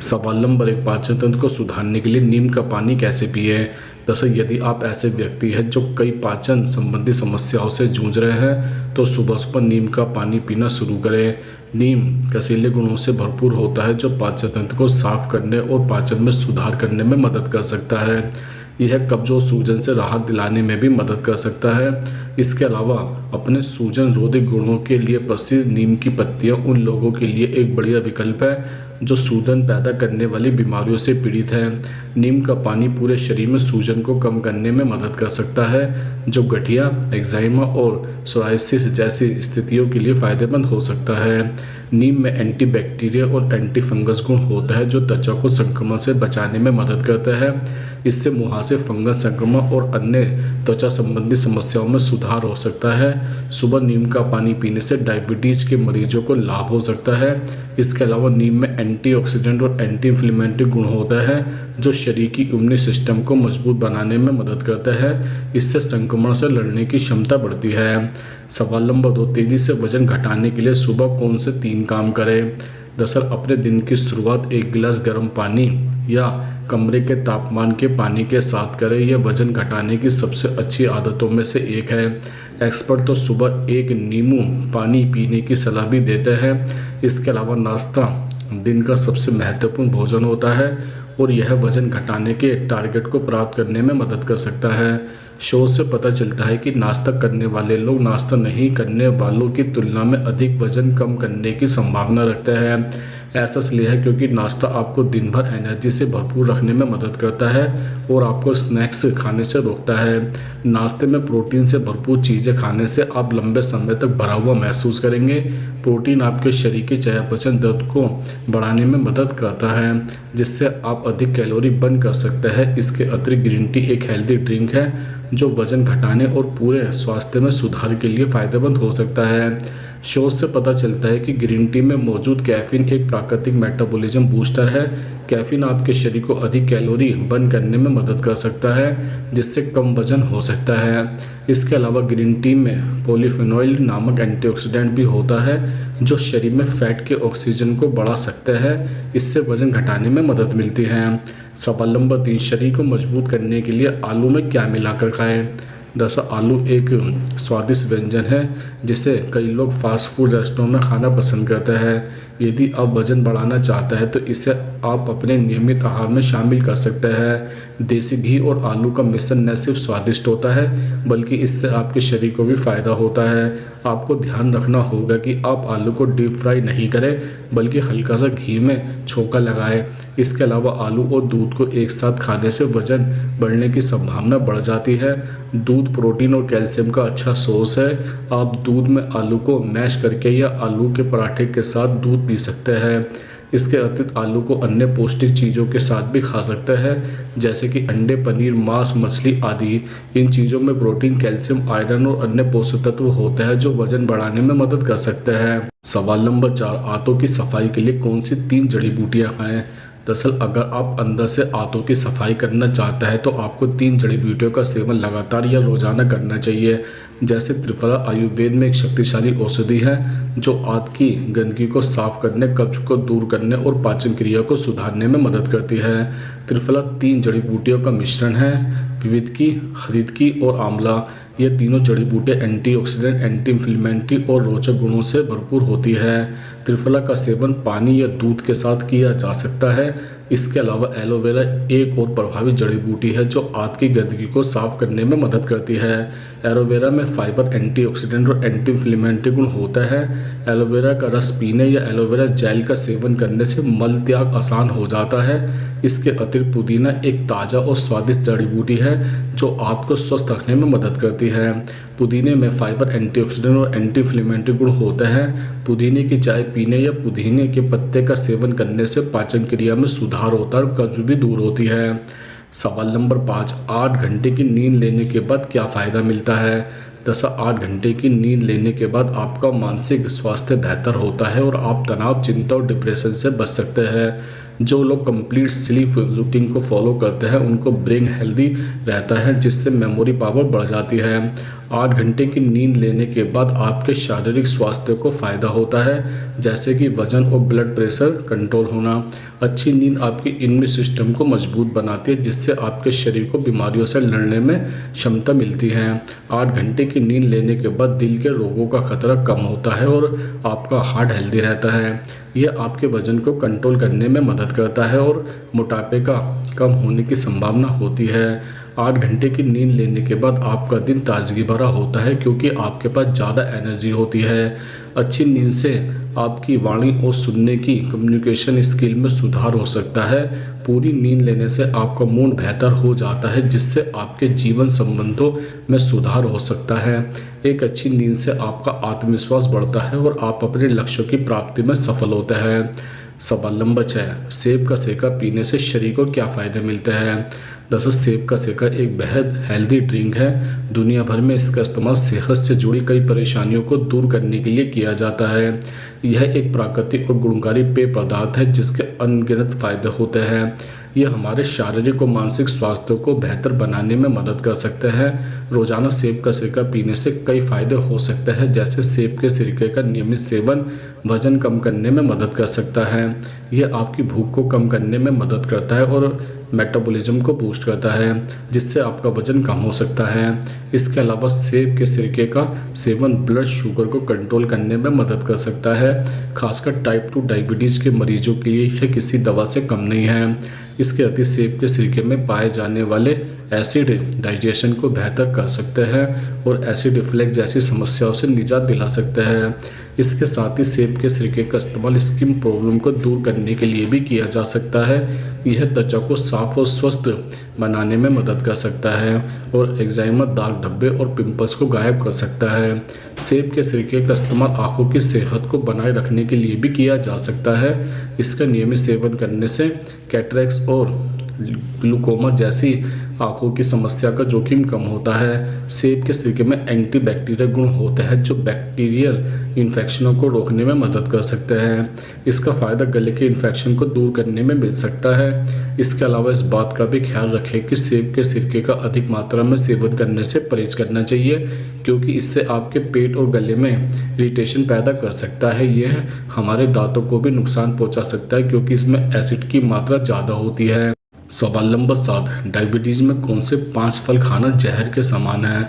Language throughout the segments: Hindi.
सवाल नंबर 1, पाचन तंत्र को सुधारने के लिए नीम का पानी कैसे पिए। दरअसल यदि आप ऐसे व्यक्ति हैं जो कई पाचन संबंधी समस्याओं से जूझ रहे हैं तो सुबह सुबह नीम का पानी पीना शुरू करें। नीम कसीले गुणों से भरपूर होता है जो पाचन तंत्र को साफ करने और पाचन में सुधार करने में मदद कर सकता है। यह कब्ज और सूजन से राहत दिलाने में भी मदद कर सकता है। इसके अलावा अपने सूजन रोधी गुणों के लिए प्रसिद्ध नीम की पत्तियां उन लोगों के लिए एक बढ़िया विकल्प है जो सूजन पैदा करने वाली बीमारियों से पीड़ित हैं। नीम का पानी पूरे शरीर में सूजन को कम करने में मदद कर सकता है जो गठिया, एक्जाइमा और सोराइसिस जैसी स्थितियों के लिए फायदेमंद हो सकता है। नीम में एंटीबैक्टीरिया और एंटी फंगस गुण होता है जो त्वचा को संक्रमण से बचाने में मदद करता है। इससे मुहासे, फंगस संक्रमण और अन्य त्वचा संबंधी समस्याओं में सुधार हो सकता है। सुबह नीम का पानी पीने से डायबिटीज के मरीजों को लाभ हो सकता है। इसके अलावा नीम में एंटीऑक्सीडेंट और एंटी इन्फ्लेमेटरी गुण होता है जो शरीर की इम्यून सिस्टम को मजबूत बनाने में मदद करता है। इससे संक्रमण से लड़ने की क्षमता बढ़ती है। सवाल नंबर 2, तेजी से वजन घटाने के लिए सुबह कौन से 3 काम करें। दरअसल अपने दिन की शुरुआत 1 गिलास गर्म पानी या कमरे के तापमान के पानी के साथ करें। यह वजन घटाने की सबसे अच्छी आदतों में से एक है। एक्सपर्ट तो सुबह 1 नींबू पानी पीने की सलाह भी देते हैं। इसके अलावा नाश्ता दिन का सबसे महत्वपूर्ण भोजन होता है और यह वजन घटाने के टारगेट को प्राप्त करने में मदद कर सकता है। शोध से पता चलता है कि नाश्ता करने वाले लोग नाश्ता नहीं करने वालों की तुलना में अधिक वजन कम करने की संभावना रखते हैं। ऐसा इसलिए है क्योंकि नाश्ता आपको दिन भर एनर्जी से भरपूर रखने में मदद करता है और आपको स्नैक्स खाने से रोकता है। नाश्ते में प्रोटीन से भरपूर चीज़ें खाने से आप लंबे समय तक भरा हुआ महसूस करेंगे। प्रोटीन आपके शरीर के चयापचय तंत्र को बढ़ाने में मदद करता है जिससे आप अधिक कैलोरी बर्न कर सकते हैं। इसके अतिरिक्त ग्रीन टी एक हेल्दी ड्रिंक है जो वजन घटाने और पूरे स्वास्थ्य में सुधार के लिए फायदेमंद हो सकता है। शोध से पता चलता है कि ग्रीन टी में मौजूद कैफीन एक प्राकृतिक मेटाबॉलिज्म बूस्टर है। कैफीन आपके शरीर को अधिक कैलोरी बर्न करने में मदद कर सकता है जिससे कम वजन हो सकता है। इसके अलावा ग्रीन टी में पॉलीफेनॉल नामक एंटीऑक्सीडेंट भी होता है जो शरीर में फैट के ऑक्सीजन को बढ़ा सकता है। इससे वजन घटाने में मदद मिलती है। सवाल नंबर 3, शरीर को मजबूत करने के लिए आलू में क्या मिलाकर खाएं। दरअसल आलू एक स्वादिष्ट व्यंजन है जिसे कई लोग फास्ट फूड रेस्टोरेंट में खाना पसंद करते हैं। यदि आप वजन बढ़ाना चाहते हैं तो इसे आप अपने नियमित आहार में शामिल कर सकते हैं। देसी घी और आलू का मिश्रण न सिर्फ स्वादिष्ट होता है बल्कि इससे आपके शरीर को भी फायदा होता है। आपको ध्यान रखना होगा कि आप आलू को डीप फ्राई नहीं करें बल्कि हल्का सा घी में छोंका लगाएं। इसके अलावा आलू और दूध को एक साथ खाने से वजन बढ़ने की संभावना बढ़ जाती है। दूध प्रोटीन और कैल्शियम का अच्छा सोर्स है। आप दूध में आलू को मैश करके या आलू के पराठे के साथ दूध पी सकते हैं। इसके अतिरिक्त आलू को अन्य पौष्टिक चीज़ों के साथ भी खा सकते हैं जैसे कि अंडे, पनीर, मांस, मछली आदि। इन चीज़ों में प्रोटीन, कैल्शियम, आयरन और अन्य पोषक तत्व होते हैं जो वजन बढ़ाने में मदद कर सकते हैं। सवाल नंबर 4, आंतों की सफाई के लिए कौन सी 3 जड़ी बूटियां खाएं। दरअसल अगर आप अंदर से आंतों की सफाई करना चाहते हैं तो आपको 3 जड़ी बूटियों का सेवन लगातार या रोजाना करना चाहिए। जैसे त्रिफला आयुर्वेद में एक शक्तिशाली औषधि है जो आंत की गंदगी को साफ करने, कब्ज को दूर करने और पाचन क्रिया को सुधारने में मदद करती है। त्रिफला 3 जड़ी बूटियों का मिश्रण है, विविधकी, हरितकी और आंवला। ये तीनों जड़ी बूटियां एंटीऑक्सीडेंट, एंटी इन्फ्लेमेटरी और रोचक गुणों से भरपूर होती है। त्रिफला का सेवन पानी या दूध के साथ किया जा सकता है। इसके अलावा एलोवेरा एक और प्रभावी जड़ी बूटी है जो आंत की गंदगी को साफ करने में मदद करती है। एलोवेरा में फाइबर, एंटीऑक्सीडेंट और एंटी इन्फ्लेमेटरी गुण होता है। एलोवेरा का रस पीने या एलोवेरा जेल का सेवन करने से मल त्याग आसान हो जाता है। इसके अतिरिक्त पुदीना एक ताज़ा और स्वादिष्ट जड़ी बूटी है जो आंत को स्वस्थ रखने में मदद करती है। पुदीने में फाइबर, एंटीऑक्सीडेंट और एंटी इन्फ्लेमेटरी गुण होते हैं। पुदीने की चाय पीने या पुदीने के पत्ते का सेवन करने से पाचन क्रिया में सुधार होता है और कब्ज भी दूर होती है। सवाल नंबर 5, 8 घंटे की नींद लेने के बाद क्या फ़ायदा मिलता है। दरअसल 8 घंटे की नींद लेने के बाद आपका मानसिक स्वास्थ्य बेहतर होता है और आप तनाव, चिंता और डिप्रेशन से बच सकते हैं। जो लोग कंप्लीट स्लीप रूटीन को फॉलो करते हैं उनको ब्रेन हेल्दी रहता है, जिससे मेमोरी पावर बढ़ जाती है। 8 घंटे की नींद लेने के बाद आपके शारीरिक स्वास्थ्य को फ़ायदा होता है, जैसे कि वजन और ब्लड प्रेशर कंट्रोल होना। अच्छी नींद आपकी इम्यून सिस्टम को मजबूत बनाती है, जिससे आपके शरीर को बीमारियों से लड़ने में क्षमता मिलती है। 8 घंटे की नींद लेने के बाद दिल के रोगों का खतरा कम होता है और आपका हार्ट हेल्दी रहता है। यह आपके वजन को कंट्रोल करने में मदद करता है और मोटापे का कम होने की संभावना होती है। 8 घंटे की नींद लेने के बाद आपका दिन ताजगी भरा होता है, क्योंकि आपके पास ज़्यादा एनर्जी होती है। अच्छी नींद से आपकी वाणी और सुनने की कम्युनिकेशन स्किल में सुधार हो सकता है। पूरी नींद लेने से आपका मूड बेहतर हो जाता है, जिससे आपके जीवन संबंधों में सुधार हो सकता है। एक अच्छी नींद से आपका आत्मविश्वास बढ़ता है और आप अपने लक्ष्यों की प्राप्ति में सफल होते हैं। सवाल नंबर 6, सेब का सिरका पीने से शरीर को क्या फ़ायदे मिलते हैं? दरअसल सेब का सिरका एक बेहद हेल्दी ड्रिंक है। दुनिया भर में इसका इस्तेमाल सेहत से जुड़ी कई परेशानियों को दूर करने के लिए किया जाता है। यह एक प्राकृतिक और गुणकारी पेय पदार्थ है, जिसके अनगिनत फायदे होते हैं। यह हमारे शारीरिक और मानसिक स्वास्थ्य को बेहतर बनाने में मदद कर सकते हैं। रोजाना सेब का सिरका पीने से कई फायदे हो सकते हैं, जैसे सेब के सिरके का नियमित सेवन वजन कम करने में मदद कर सकता है। यह आपकी भूख को कम करने में मदद करता है और मेटाबॉलिज्म को बूस्ट करता है, जिससे आपका वजन कम हो सकता है। इसके अलावा सेब के सिरके का सेवन ब्लड शुगर को कंट्रोल करने में मदद कर सकता है। खासकर टाइप 2 डायबिटीज़ के मरीजों के लिए यह किसी दवा से कम नहीं है। इसके अति सेब के सिरके में पाए जाने वाले एसिड डाइजेशन को बेहतर कर सकते हैं और एसिड रिफ्लक्स जैसी समस्याओं से निजात दिला सकते हैं। इसके साथ ही सेब के सिरके का इस्तेमाल स्किन प्रॉब्लम को दूर करने के लिए भी किया जा सकता है। यह त्वचा को साफ और स्वस्थ बनाने में मदद कर सकता है और एक्जिमा, दाग धब्बे और पिंपल्स को गायब कर सकता है। सेब के सिरके का इस्तेमाल आंखों की सेहत को बनाए रखने के लिए भी किया जा सकता है। इसका नियमित सेवन करने से कैटरेक्ट और ग्लूकोमा जैसी आंखों की समस्या का जोखिम कम होता है। सेब के सिरके में एंटीबैक्टीरियल गुण होते हैं, जो बैक्टीरियल इन्फेक्शनों को रोकने में मदद कर सकते हैं। इसका फ़ायदा गले के इन्फेक्शन को दूर करने में मिल सकता है। इसके अलावा इस बात का भी ख्याल रखें कि सेब के सिरके का अधिक मात्रा में सेवन करने से परहेज करना चाहिए, क्योंकि इससे आपके पेट और गले में इरिटेशन पैदा कर सकता है। यह हमारे दांतों को भी नुकसान पहुंचा सकता है, क्योंकि इसमें एसिड की मात्रा ज़्यादा होती है। सवाल नंबर 7, डायबिटीज़ में कौन से 5 फल खाना जहर के समान है?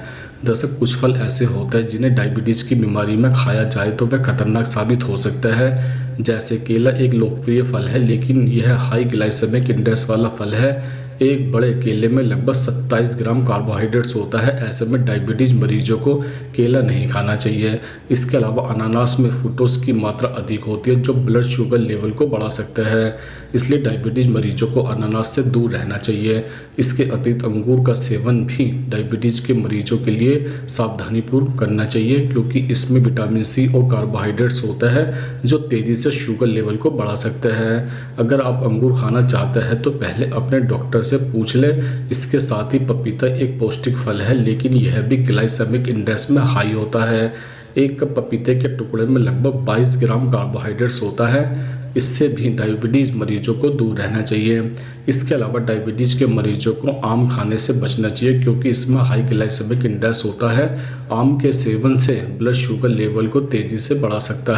दरअसल कुछ फल ऐसे होते हैं जिन्हें डायबिटीज़ की बीमारी में खाया जाए तो वह खतरनाक साबित हो सकता है। जैसे केला एक लोकप्रिय फल है, लेकिन यह हाई ग्लाइसेमिक इंडेक्स वाला फल है। एक बड़े केले में लगभग 27 ग्राम कार्बोहाइड्रेट्स होता है। ऐसे में डायबिटीज़ मरीजों को केला नहीं खाना चाहिए। इसके अलावा अनानास में फ्रूक्टोज की मात्रा अधिक होती है, जो ब्लड शुगर लेवल को बढ़ा सकता है। इसलिए डायबिटीज़ मरीजों को अनानास से दूर रहना चाहिए। इसके अतिरिक्त अंगूर का सेवन भी डायबिटीज़ के मरीजों के लिए सावधानीपूर्वक करना चाहिए, क्योंकि इसमें विटामिन सी और कार्बोहाइड्रेट्स होता है, जो तेज़ी से शुगर लेवल को बढ़ा सकते हैं। अगर आप अंगूर खाना चाहते हैं तो पहले अपने डॉक्टर से पूछ लें। इसके साथ ही पपीता एक पौष्टिक फल है, लेकिन यह भी ग्लाइसेमिक इंडेक्स में हाई होता है। एक कप पपीते के टुकड़े में लगभग 22 ग्राम कार्बोहाइड्रेट्स होता है। इससे भी डायबिटीज़ मरीजों को दूर रहना चाहिए। इसके अलावा डायबिटीज़ के मरीजों को आम खाने से बचना चाहिए, क्योंकि इसमें हाई ग्लाइसेमिक इंडेक्स होता है। आम के सेवन से ब्लड शुगर लेवल को तेज़ी से बढ़ा सकता है।